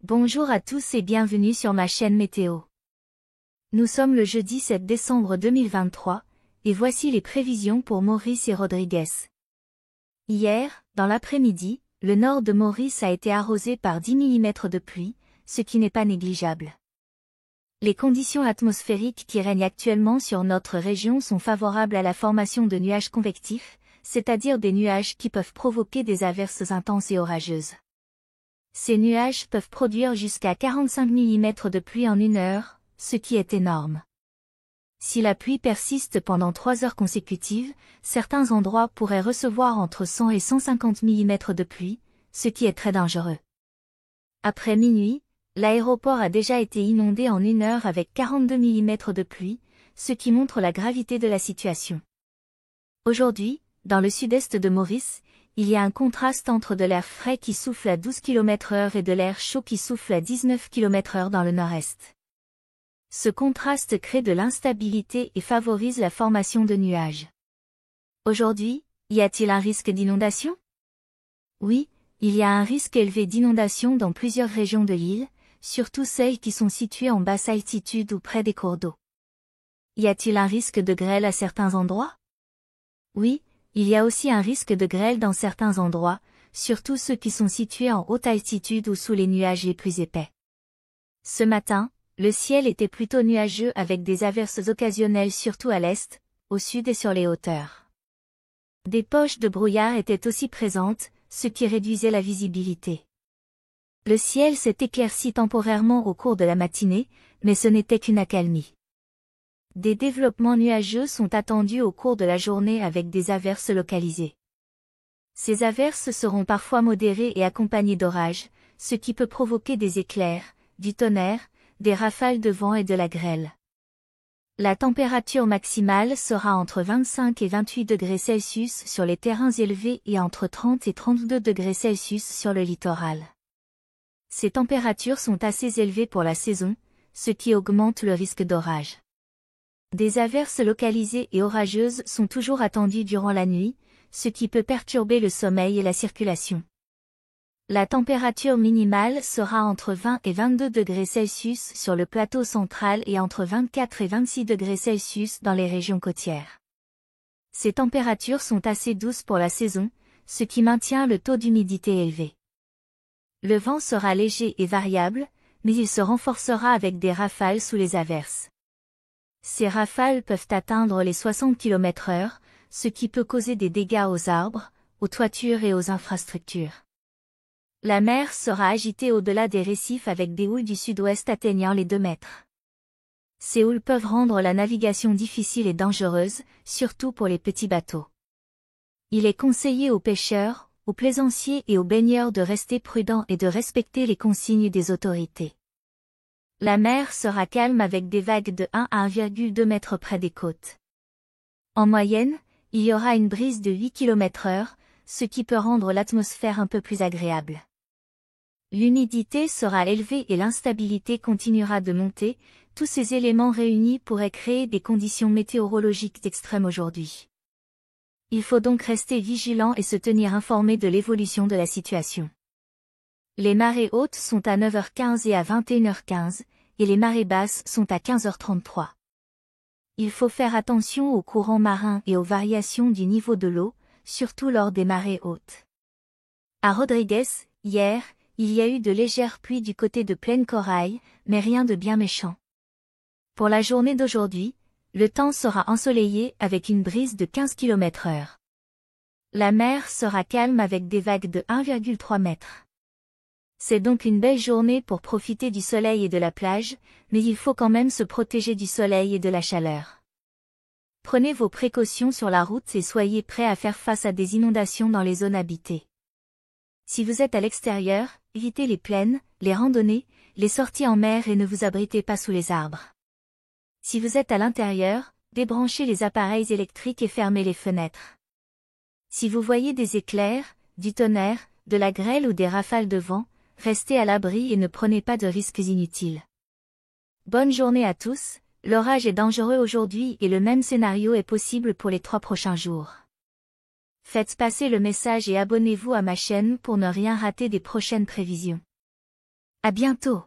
Bonjour à tous et bienvenue sur ma chaîne météo. Nous sommes le jeudi 7 décembre 2023, et voici les prévisions pour Maurice et Rodrigues. Hier, dans l'après-midi, le nord de Maurice a été arrosé par 10 mm de pluie, ce qui n'est pas négligeable. Les conditions atmosphériques qui règnent actuellement sur notre région sont favorables à la formation de nuages convectifs, c'est-à-dire des nuages qui peuvent provoquer des averses intenses et orageuses. Ces nuages peuvent produire jusqu'à 45 mm de pluie en une heure, ce qui est énorme. Si la pluie persiste pendant 3 heures consécutives, certains endroits pourraient recevoir entre 100 et 150 mm de pluie, ce qui est très dangereux. Après minuit, l'aéroport a déjà été inondé en une heure avec 42 mm de pluie, ce qui montre la gravité de la situation. Aujourd'hui, dans le sud-est de Maurice, il y a un contraste entre de l'air frais qui souffle à 12 km/h et de l'air chaud qui souffle à 19 km/h dans le nord-est. Ce contraste crée de l'instabilité et favorise la formation de nuages. Aujourd'hui, y a-t-il un risque d'inondation? Oui, il y a un risque élevé d'inondation dans plusieurs régions de l'île, surtout celles qui sont situées en basse altitude ou près des cours d'eau. Y a-t-il un risque de grêle à certains endroits? Oui, il y a aussi un risque de grêle dans certains endroits, surtout ceux qui sont situés en haute altitude ou sous les nuages les plus épais. Ce matin, le ciel était plutôt nuageux avec des averses occasionnelles surtout à l'est, au sud et sur les hauteurs. Des poches de brouillard étaient aussi présentes, ce qui réduisait la visibilité. Le ciel s'est éclairci temporairement au cours de la matinée, mais ce n'était qu'une accalmie. Des développements nuageux sont attendus au cours de la journée avec des averses localisées. Ces averses seront parfois modérées et accompagnées d'orages, ce qui peut provoquer des éclairs, du tonnerre, des rafales de vent et de la grêle. La température maximale sera entre 25 et 28 degrés Celsius sur les terrains élevés et entre 30 et 32 degrés Celsius sur le littoral. Ces températures sont assez élevées pour la saison, ce qui augmente le risque d'orage. Des averses localisées et orageuses sont toujours attendues durant la nuit, ce qui peut perturber le sommeil et la circulation. La température minimale sera entre 20 et 22 degrés Celsius sur le plateau central et entre 24 et 26 degrés Celsius dans les régions côtières. Ces températures sont assez douces pour la saison, ce qui maintient le taux d'humidité élevé. Le vent sera léger et variable, mais il se renforcera avec des rafales sous les averses. Ces rafales peuvent atteindre les 60 km/h, ce qui peut causer des dégâts aux arbres, aux toitures et aux infrastructures. La mer sera agitée au-delà des récifs avec des houles du sud-ouest atteignant les 2 mètres. Ces houles peuvent rendre la navigation difficile et dangereuse, surtout pour les petits bateaux. Il est conseillé aux pêcheurs, aux plaisanciers et aux baigneurs de rester prudents et de respecter les consignes des autorités. La mer sera calme avec des vagues de 1 à 1,2 mètres près des côtes. En moyenne, il y aura une brise de 8 km/h, ce qui peut rendre l'atmosphère un peu plus agréable. L'humidité sera élevée et l'instabilité continuera de monter, tous ces éléments réunis pourraient créer des conditions météorologiques extrêmes aujourd'hui. Il faut donc rester vigilant et se tenir informé de l'évolution de la situation. Les marées hautes sont à 9h15 et à 21h15, et les marées basses sont à 15h33. Il faut faire attention aux courants marins et aux variations du niveau de l'eau, surtout lors des marées hautes. À Rodrigues, hier, il y a eu de légères pluies du côté de Plaine Corail, mais rien de bien méchant. Pour la journée d'aujourd'hui, le temps sera ensoleillé avec une brise de 15 km/h. La mer sera calme avec des vagues de 1,3 mètres. C'est donc une belle journée pour profiter du soleil et de la plage, mais il faut quand même se protéger du soleil et de la chaleur. Prenez vos précautions sur la route et soyez prêts à faire face à des inondations dans les zones habitées. Si vous êtes à l'extérieur, évitez les plaines, les randonnées, les sorties en mer et ne vous abritez pas sous les arbres. Si vous êtes à l'intérieur, débranchez les appareils électriques et fermez les fenêtres. Si vous voyez des éclairs, du tonnerre, de la grêle ou des rafales de vent, restez à l'abri et ne prenez pas de risques inutiles. Bonne journée à tous, l'orage est dangereux aujourd'hui et le même scénario est possible pour les 3 prochains jours. Faites passer le message et abonnez-vous à ma chaîne pour ne rien rater des prochaines prévisions. À bientôt.